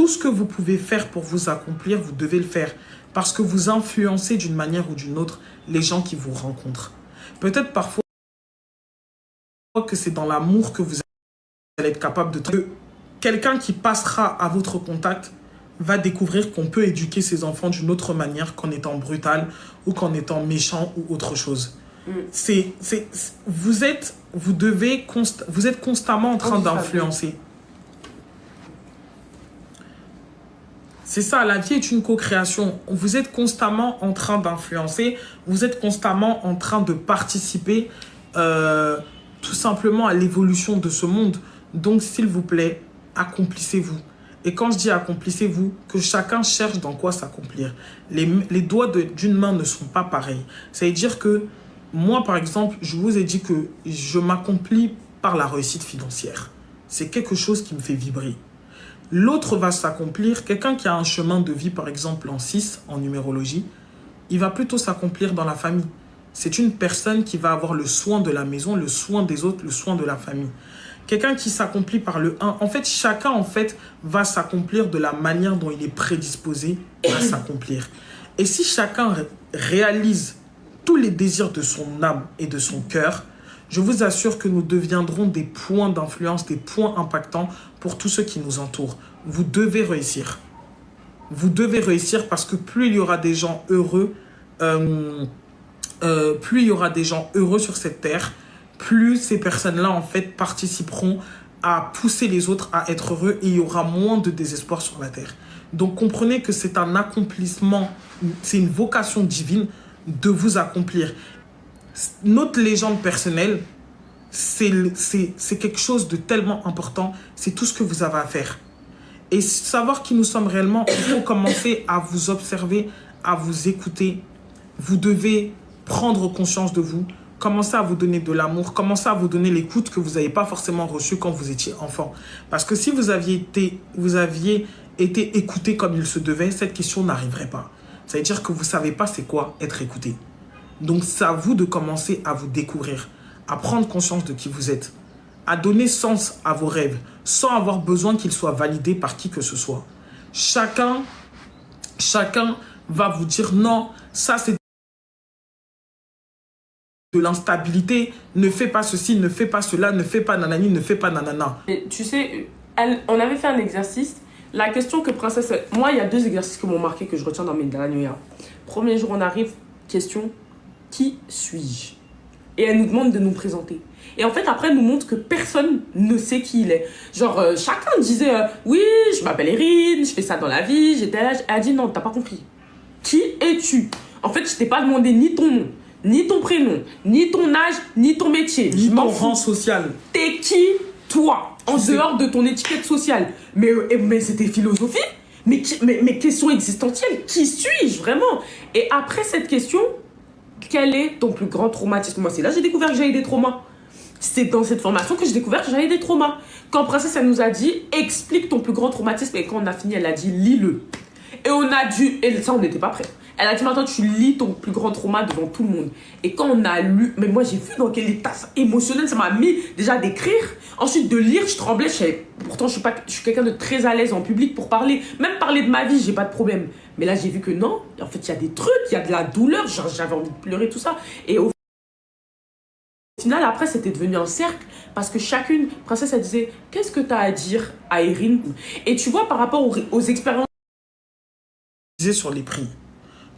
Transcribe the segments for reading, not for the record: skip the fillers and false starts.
tout ce que vous pouvez faire pour vous accomplir, vous devez le faire. Parce que vous influencez d'une manière ou d'une autre les gens qui vous rencontrent. Peut-être parfois que c'est dans l'amour que vous allez être capable de... Quelqu'un qui passera à votre contact va découvrir qu'on peut éduquer ses enfants d'une autre manière qu'en étant brutal ou qu'en étant méchant ou autre chose. Vous êtes constamment en train d'influencer. C'est ça, la vie est une co-création. Vous êtes constamment en train d'influencer, vous êtes constamment en train de participer tout simplement à l'évolution de ce monde. Donc, s'il vous plaît, accomplissez-vous. Et quand je dis accomplissez-vous, que chacun cherche dans quoi s'accomplir. Les doigts d'une main ne sont pas pareils. Ça veut dire que moi, par exemple, je vous ai dit que je m'accomplis par la réussite financière. C'est quelque chose qui me fait vibrer. L'autre va s'accomplir, quelqu'un qui a un chemin de vie, par exemple en 6, en numérologie, il va plutôt s'accomplir dans la famille. C'est une personne qui va avoir le soin de la maison, le soin des autres, le soin de la famille. Quelqu'un qui s'accomplit par le 1, en fait, chacun va s'accomplir de la manière dont il est prédisposé à s'accomplir. Et si chacun réalise tous les désirs de son âme et de son cœur, je vous assure que nous deviendrons des points d'influence, des points impactants pour tous ceux qui nous entourent. Vous devez réussir. Vous devez réussir parce que plus il y aura des gens heureux, plus il y aura des gens heureux sur cette terre, plus ces personnes-là, en fait, participeront à pousser les autres à être heureux et il y aura moins de désespoir sur la terre. Donc, comprenez que c'est un accomplissement, c'est une vocation divine de vous accomplir. Notre légende personnelle, c'est quelque chose de tellement important. C'est tout ce que vous avez à faire. Et savoir qui nous sommes réellement, il faut commencer à vous observer, à vous écouter. Vous devez prendre conscience de vous, commencer à vous donner de l'amour, commencer à vous donner l'écoute que vous n'avez pas forcément reçue quand vous étiez enfant. Parce que si vous aviez été écouté comme il se devait, cette question n'arriverait pas. Ça veut dire que vous ne savez pas c'est quoi être écouté. Donc, c'est à vous de commencer à vous découvrir, à prendre conscience de qui vous êtes, à donner sens à vos rêves, sans avoir besoin qu'ils soient validés par qui que ce soit. Chacun va vous dire non, ça c'est de l'instabilité, ne fais pas ceci, ne fais pas cela, ne fais pas nanani, ne fais pas nanana. Et tu sais, on avait fait un exercice. La question que Princesse... Moi, il y a 2 exercices qui m'ont marqué, que je retiens dans mes derniers. Premier jour, on arrive, question... Qui suis-je? Et elle nous demande de nous présenter. Et en fait, après, elle nous montre que personne ne sait qui il est. Genre, chacun disait, oui, je m'appelle Erin, je fais ça dans la vie, j'étais là. Elle a dit, non, t'as pas compris. Qui es-tu? En fait, je t'ai pas demandé ni ton nom, ni ton prénom, ni ton âge, ni ton métier. Ni ton rang social. T'es qui, toi, en dehors de ton étiquette sociale? Mais c'était philosophie. Mais question existentielle. Qui suis-je, vraiment? Et après cette question... Quel est ton plus grand traumatisme? Moi, c'est là que j'ai découvert que j'avais des traumas. C'est dans cette formation que j'ai découvert que j'avais des traumas. Quand Princesse, elle nous a dit, explique ton plus grand traumatisme. Et quand on a fini, elle a dit, lis-le. Et on a dû... Et ça, on n'était pas prêts. Elle a dit, maintenant, tu lis ton plus grand trauma devant tout le monde. Et quand on a lu... Mais moi, j'ai vu dans quel état émotionnel ça m'a mis déjà d'écrire. Ensuite, de lire, je tremblais. Pourtant, je suis quelqu'un de très à l'aise en public pour parler. Même parler de ma vie, j'ai pas de problème. Mais là, j'ai vu que non. En fait, il y a des trucs, il y a de la douleur. J'avais envie de pleurer, tout ça. Et au final, après, c'était devenu un cercle. Parce que chacune, Princesse, elle disait, qu'est-ce que tu as à dire à Erin? Et tu vois, par rapport aux expériences... Sur les prix.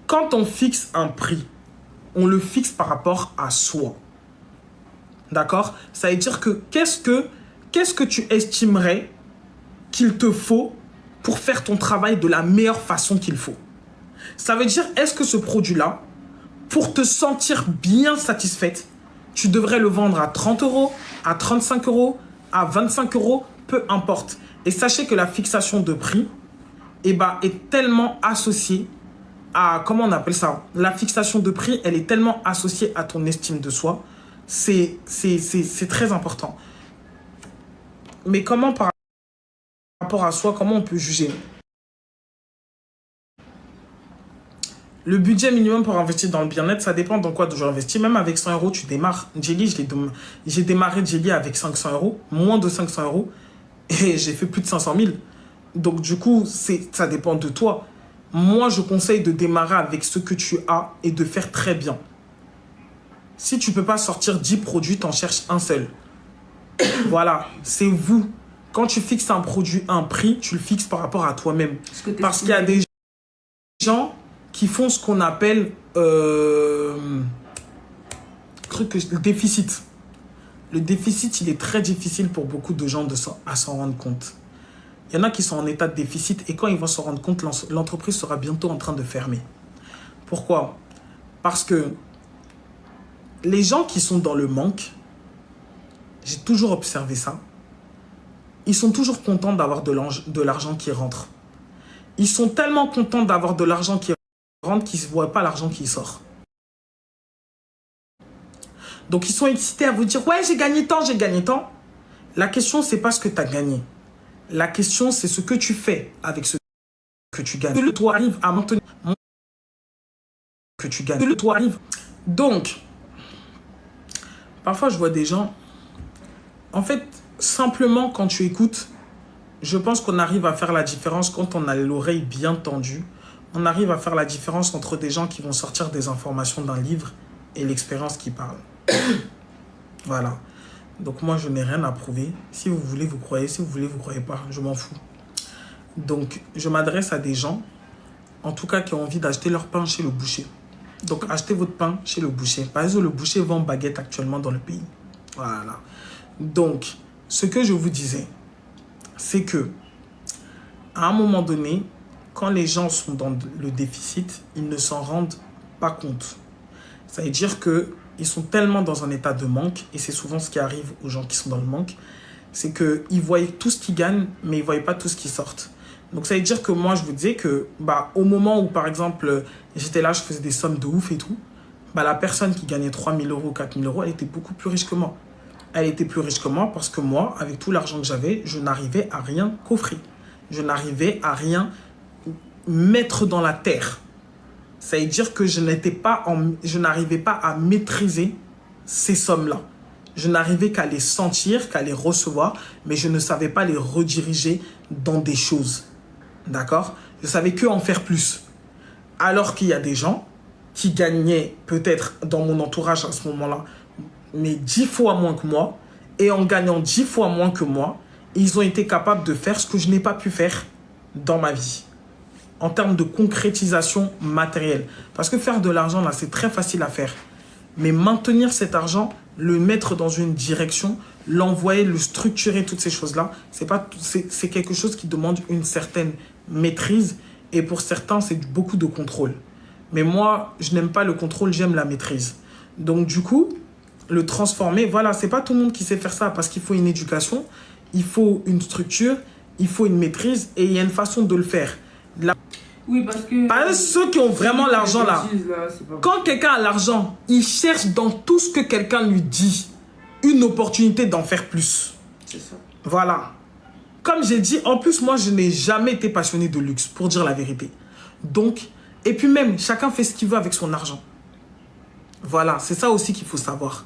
Quand on fixe un prix, on le fixe par rapport à soi. D'accord? Ça veut dire que qu'est-ce que tu estimerais qu'il te faut pour faire ton travail de la meilleure façon qu'il faut? Ça veut dire, est-ce que ce produit-là, pour te sentir bien satisfaite, tu devrais le vendre à 30 €, à 35 €, à 25 €, peu importe. Et sachez que la fixation de prix est tellement associée à, comment on appelle ça? La fixation de prix, elle est tellement associée à ton estime de soi. C'est très important. Mais comment par rapport à soi, comment on peut juger? Le budget minimum pour investir dans le bien-être, ça dépend dans quoi je investis. Même avec 100 €, tu démarres. Jelly, j'ai démarré Jelly avec 500 €, moins de 500 €, et j'ai fait plus de 500 000. Donc, du coup, ça dépend de toi. Moi, je conseille de démarrer avec ce que tu as et de faire très bien. Si tu ne peux pas sortir 10 produits, tu en cherches un seul. Voilà, c'est vous. Quand tu fixes un produit, un prix, tu le fixes par rapport à toi-même. Parce qu'il y a des gens qui font ce qu'on appelle le déficit. Le déficit, il est très difficile pour beaucoup de gens à s'en rendre compte. Il y en a qui sont en état de déficit et quand ils vont s'en rendre compte, l'entreprise sera bientôt en train de fermer. Pourquoi? Parce que les gens qui sont dans le manque, j'ai toujours observé ça, ils sont toujours contents d'avoir de l'argent qui rentre. Ils sont tellement contents d'avoir de l'argent qui rentre qu'ils ne voient pas l'argent qui sort. Donc, ils sont excités à vous dire « Ouais, j'ai gagné tant, j'ai gagné tant. » La question, ce n'est pas ce que tu as gagné. La question, c'est ce que tu fais avec ce que tu gagnes. Que le toi arrive à maintenir que tu gagnes. Que le toi arrive. Donc, parfois, je vois des gens... En fait, simplement, quand tu écoutes, je pense qu'on arrive à faire la différence quand on a l'oreille bien tendue. On arrive à faire la différence entre des gens qui vont sortir des informations d'un livre et l'expérience qui parle. Voilà. Donc moi, je n'ai rien à prouver. Si vous voulez, vous croyez. Si vous voulez, vous croyez pas. Je m'en fous. Donc, je m'adresse à des gens, en tout cas, qui ont envie d'acheter leur pain chez le boucher. Donc, achetez votre pain chez le boucher. Par exemple, le boucher vend baguette actuellement dans le pays. Voilà. Donc, ce que je vous disais, c'est que, à un moment donné, quand les gens sont dans le déficit, ils ne s'en rendent pas compte. Ça veut dire qu'ils sont tellement dans un état de manque, et c'est souvent ce qui arrive aux gens qui sont dans le manque, c'est qu'ils voient tout ce qu'ils gagnent, mais ils ne voient pas tout ce qui sort. Donc ça veut dire que moi, je vous disais que au moment où, par exemple, j'étais là, je faisais des sommes de ouf et tout, la personne qui gagnait 3 000 euros, 4 000 euros, elle était beaucoup plus riche que moi. Elle était plus riche que moi parce que moi, avec tout l'argent que j'avais, je n'arrivais à rien coffrer. Je n'arrivais à rien mettre dans la terre. Ça veut dire que je n'arrivais pas à maîtriser ces sommes-là. Je n'arrivais qu'à les sentir, qu'à les recevoir, mais je ne savais pas les rediriger dans des choses. D'accord? Je savais que en faire plus. Alors qu'il y a des gens qui gagnaient peut-être dans mon entourage à ce moment-là, mais 10 fois moins que moi, et en gagnant 10 fois moins que moi, ils ont été capables de faire ce que je n'ai pas pu faire dans ma vie. En termes de concrétisation matérielle. Parce que faire de l'argent, là, c'est très facile à faire. Mais maintenir cet argent, le mettre dans une direction, l'envoyer, le structurer, toutes ces choses-là, c'est quelque chose qui demande une certaine maîtrise. Et pour certains, c'est beaucoup de contrôle. Mais moi, je n'aime pas le contrôle, j'aime la maîtrise. Donc du coup, le transformer, voilà, c'est pas tout le monde qui sait faire ça parce qu'il faut une éducation, il faut une structure, il faut une maîtrise et il y a une façon de le faire. Oui, parce que... Ceux qui ont vraiment l'argent là, quand quelqu'un a l'argent, il cherche dans tout ce que quelqu'un lui dit une opportunité d'en faire plus. C'est ça. Voilà. Comme j'ai dit, en plus, moi, je n'ai jamais été passionné de luxe, pour dire la vérité. Donc, et puis même, chacun fait ce qu'il veut avec son argent. Voilà, c'est ça aussi qu'il faut savoir.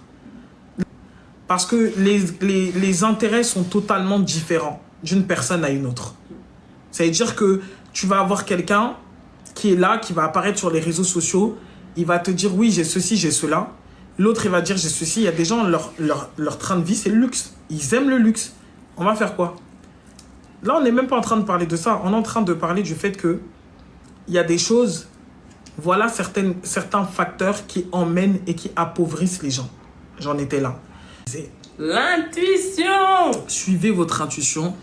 Parce que les intérêts sont totalement différents d'une personne à une autre. Ça veut dire que tu vas avoir quelqu'un qui est là, qui va apparaître sur les réseaux sociaux. Il va te dire, oui, j'ai ceci, j'ai cela. L'autre, il va dire, j'ai ceci. Il y a des gens, leur train de vie, c'est le luxe. Ils aiment le luxe. On va faire quoi? Là, on n'est même pas en train de parler de ça. On est en train de parler du fait que il y a des choses, voilà certains facteurs qui emmènent et qui appauvrissent les gens. J'en étais là. L'intuition! Suivez votre intuition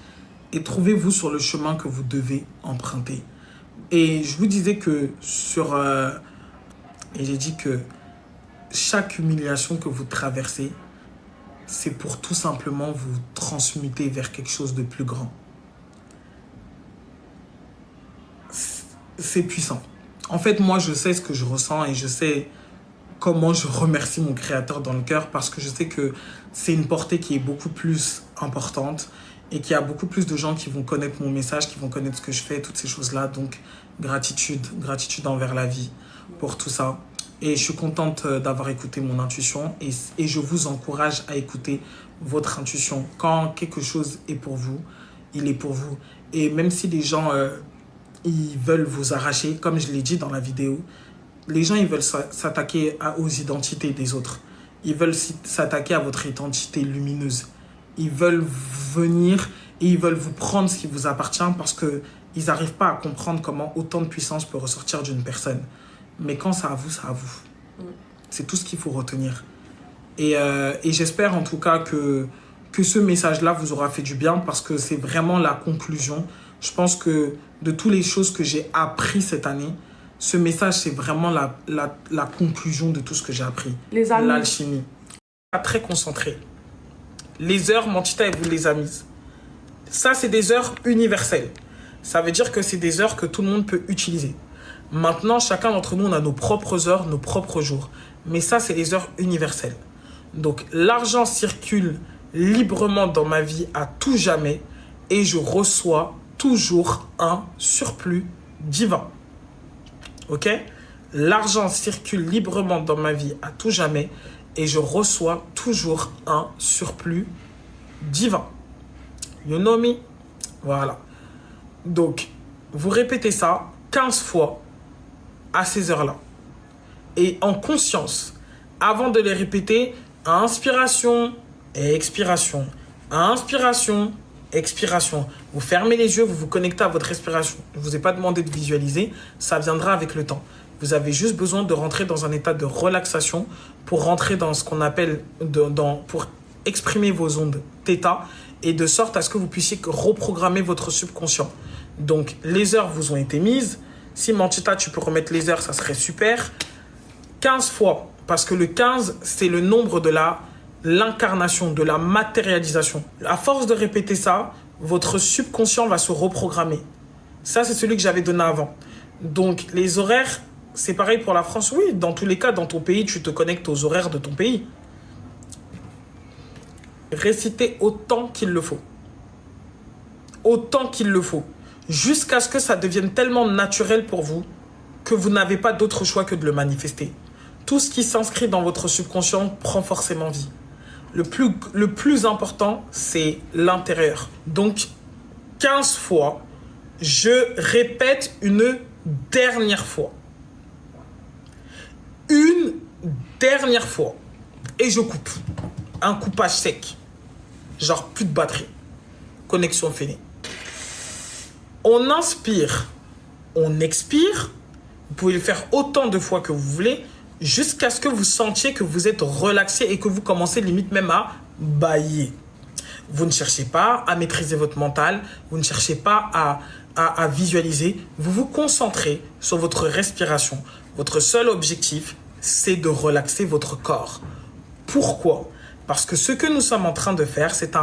et trouvez-vous sur le chemin que vous devez emprunter. Et je vous disais que et j'ai dit que chaque humiliation que vous traversez, c'est pour tout simplement vous transmuter vers quelque chose de plus grand. C'est puissant. En fait, moi, je sais ce que je ressens et je sais comment je remercie mon créateur dans le cœur parce que je sais que c'est une portée qui est beaucoup plus importante et qu'il y a beaucoup plus de gens qui vont connaître mon message, qui vont connaître ce que je fais, toutes ces choses-là. Donc, gratitude envers la vie pour tout ça. Et je suis contente d'avoir écouté mon intuition et je vous encourage à écouter votre intuition. Quand quelque chose est pour vous, il est pour vous. Et même si les gens, ils veulent vous arracher, comme je l'ai dit dans la vidéo, les gens, ils veulent s'attaquer aux identités des autres. Ils veulent s'attaquer à votre identité lumineuse. Ils veulent venir et ils veulent vous prendre ce qui vous appartient parce qu'ils n'arrivent pas à comprendre comment autant de puissance peut ressortir d'une personne. Mais quand c'est à vous, c'est à vous. C'est tout ce qu'il faut retenir. Et j'espère en tout cas que ce message-là vous aura fait du bien parce que c'est vraiment la conclusion. Je pense que de toutes les choses que j'ai appris cette année, ce message, c'est vraiment la conclusion de tout ce que j'ai appris. Les amis. L'alchimie. Très concentré. Les heures, Mantita, elle vous les a mises. Ça, c'est des heures universelles. Ça veut dire que c'est des heures que tout le monde peut utiliser. Maintenant, chacun d'entre nous, on a nos propres heures, nos propres jours. Mais ça, c'est les heures universelles. Donc, l'argent circule librement dans ma vie à tout jamais et je reçois toujours un surplus divin. Ok? L'argent circule librement dans ma vie à tout jamais et je reçois toujours un surplus divin. You know me? Voilà. Donc, vous répétez ça 15 fois à ces heures-là. Et en conscience, avant de les répéter, inspiration et expiration. Inspiration, expiration. Vous fermez les yeux, vous vous connectez à votre respiration. Je ne vous ai pas demandé de visualiser, ça viendra avec le temps. Vous avez juste besoin de rentrer dans un état de relaxation pour rentrer dans ce qu'on appelle, pour exprimer vos ondes θ et de sorte à ce que vous puissiez reprogrammer votre subconscient. Donc, les heures vous ont été mises. Si Mantita, tu peux remettre les heures, ça serait super. 15 fois, parce que le 15, c'est le nombre de l'incarnation, de la matérialisation. À force de répéter ça, votre subconscient va se reprogrammer. Ça, c'est celui que j'avais donné avant. Donc, les horaires, c'est pareil pour la France. Oui, dans tous les cas, dans ton pays, tu te connectes aux horaires de ton pays. Récitez autant qu'il le faut. Autant qu'il le faut. Jusqu'à ce que ça devienne tellement naturel pour vous que vous n'avez pas d'autre choix que de le manifester. Tout ce qui s'inscrit dans votre subconscient prend forcément vie. Le plus important, c'est l'intérieur. Donc, 15 fois, je répète une dernière fois. Une dernière fois. Et je coupe. Un coupage sec. Genre plus de batterie. Connexion finie. On inspire, on expire. Vous pouvez le faire autant de fois que vous voulez jusqu'à ce que vous sentiez que vous êtes relaxé et que vous commencez limite même à bâiller. Vous ne cherchez pas à maîtriser votre mental, vous ne cherchez pas à visualiser. Vous vous concentrez sur votre respiration. Votre seul objectif, c'est de relaxer votre corps. Pourquoi ? Parce que ce que nous sommes en train de faire, c'est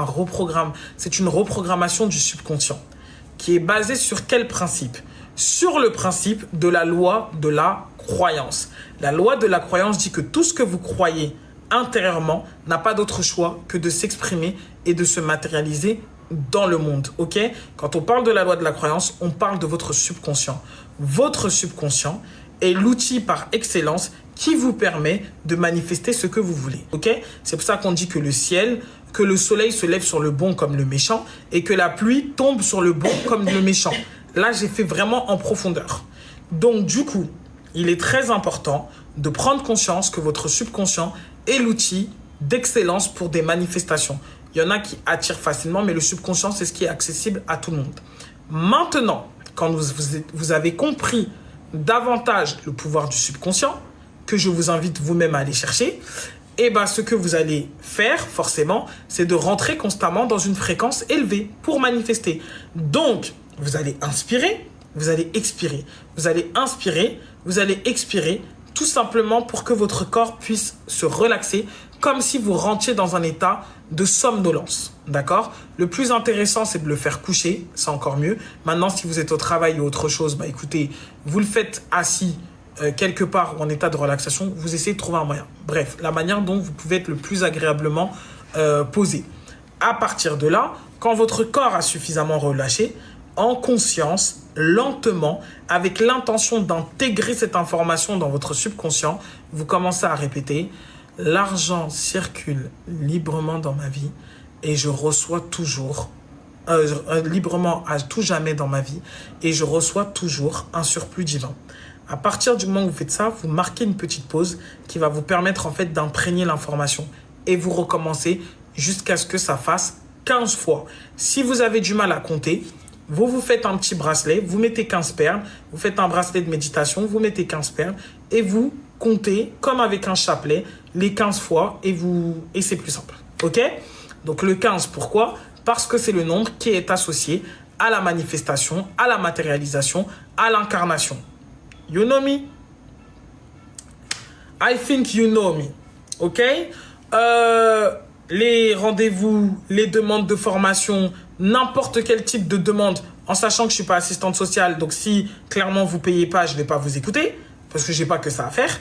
une reprogrammation du subconscient qui est basée sur quel principe ? Sur le principe de la loi de la croyance. La loi de la croyance dit que tout ce que vous croyez intérieurement n'a pas d'autre choix que de s'exprimer et de se matérialiser dans le monde. Ok ? Quand on parle de la loi de la croyance, on parle de votre subconscient. Votre subconscient est l'outil par excellence qui vous permet de manifester ce que vous voulez. Ok ? C'est pour ça qu'on dit que le soleil se lève sur le bon comme le méchant et que la pluie tombe sur le bon comme le méchant. Là, j'ai fait vraiment en profondeur. Donc, du coup, il est très important de prendre conscience que votre subconscient est l'outil d'excellence pour des manifestations. Il y en a qui attirent facilement, mais le subconscient, c'est ce qui est accessible à tout le monde. Maintenant, quand vous avez compris davantage le pouvoir du subconscient, que je vous invite vous-même à aller chercher, et bien ce que vous allez faire, forcément, c'est de rentrer constamment dans une fréquence élevée pour manifester. Donc, vous allez inspirer, vous allez expirer. Vous allez inspirer, vous allez expirer, tout simplement pour que votre corps puisse se relaxer, comme si vous rentriez dans un état de somnolence. D'accord ? Le plus intéressant, c'est de le faire coucher, c'est encore mieux. Maintenant, si vous êtes au travail ou autre chose, bah écoutez, vous le faites assis, quelque part ou en état de relaxation, vous essayez de trouver un moyen. Bref, la manière dont vous pouvez être le plus agréablement posé. À partir de là, quand votre corps a suffisamment relâché, en conscience, lentement, avec l'intention d'intégrer cette information dans votre subconscient, vous commencez à répéter « L'argent circule librement dans ma vie et je reçois toujours librement à tout jamais dans ma vie et je reçois toujours un surplus divin. À partir du moment où vous faites ça, vous marquez une petite pause qui va vous permettre en fait d'imprégner l'information et vous recommencez jusqu'à ce que ça fasse 15 fois. Si vous avez du mal à compter, vous faites un petit bracelet, vous mettez 15 perles, vous faites un bracelet de méditation, vous mettez 15 perles et vous comptez comme avec un chapelet les 15 fois et c'est plus simple. Ok? Donc le 15, pourquoi? Parce que c'est le nombre qui est associé à la manifestation, à la matérialisation, à l'incarnation. You know me? I think you know me. Ok? Les rendez-vous, les demandes de formation, n'importe quel type de demande, en sachant que je ne suis pas assistante sociale, donc si clairement vous ne payez pas, je ne vais pas vous écouter, parce que je n'ai pas que ça à faire.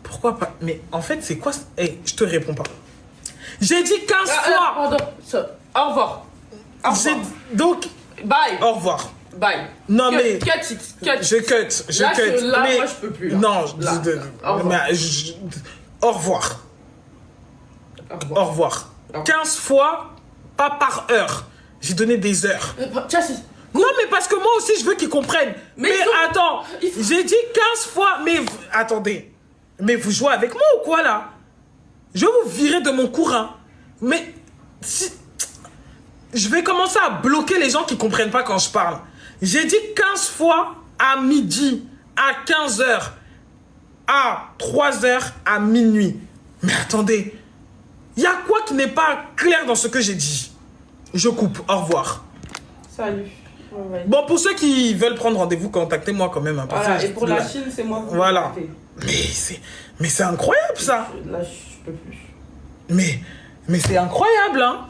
Pourquoi pas? Mais en fait, c'est quoi? Hey, je te réponds pas. J'ai dit 15 fois. Pardon. Au revoir. Au revoir. Donc, bye. Au revoir. Bye. Non, mais. Cut it. Je cut. Là, mais, moi, je peux plus. Là. Non. Au revoir. Au revoir. Au revoir. 15 fois, pas par heure. J'ai donné des heures. Non, mais parce que moi aussi, je veux qu'ils comprennent. Mais attends, j'ai dit 15 fois. Mais attendez. Mais vous jouez avec moi ou quoi, là? Je vais vous virer de mon cours. Hein. Mais je vais commencer à bloquer les gens qui ne comprennent pas quand je parle. J'ai dit 15 fois à midi, à 15 h, à 3 h, à minuit. Mais attendez, il y a quoi qui n'est pas clair dans ce que j'ai dit? Je coupe. Au revoir. Salut. Ouais. Bon, pour ceux qui veulent prendre rendez-vous, contactez-moi quand même. Voilà, et pour la Chine, c'est moi. Voilà. Mais c'est incroyable, ça. Là, je peux plus. Mais c'est incroyable, hein.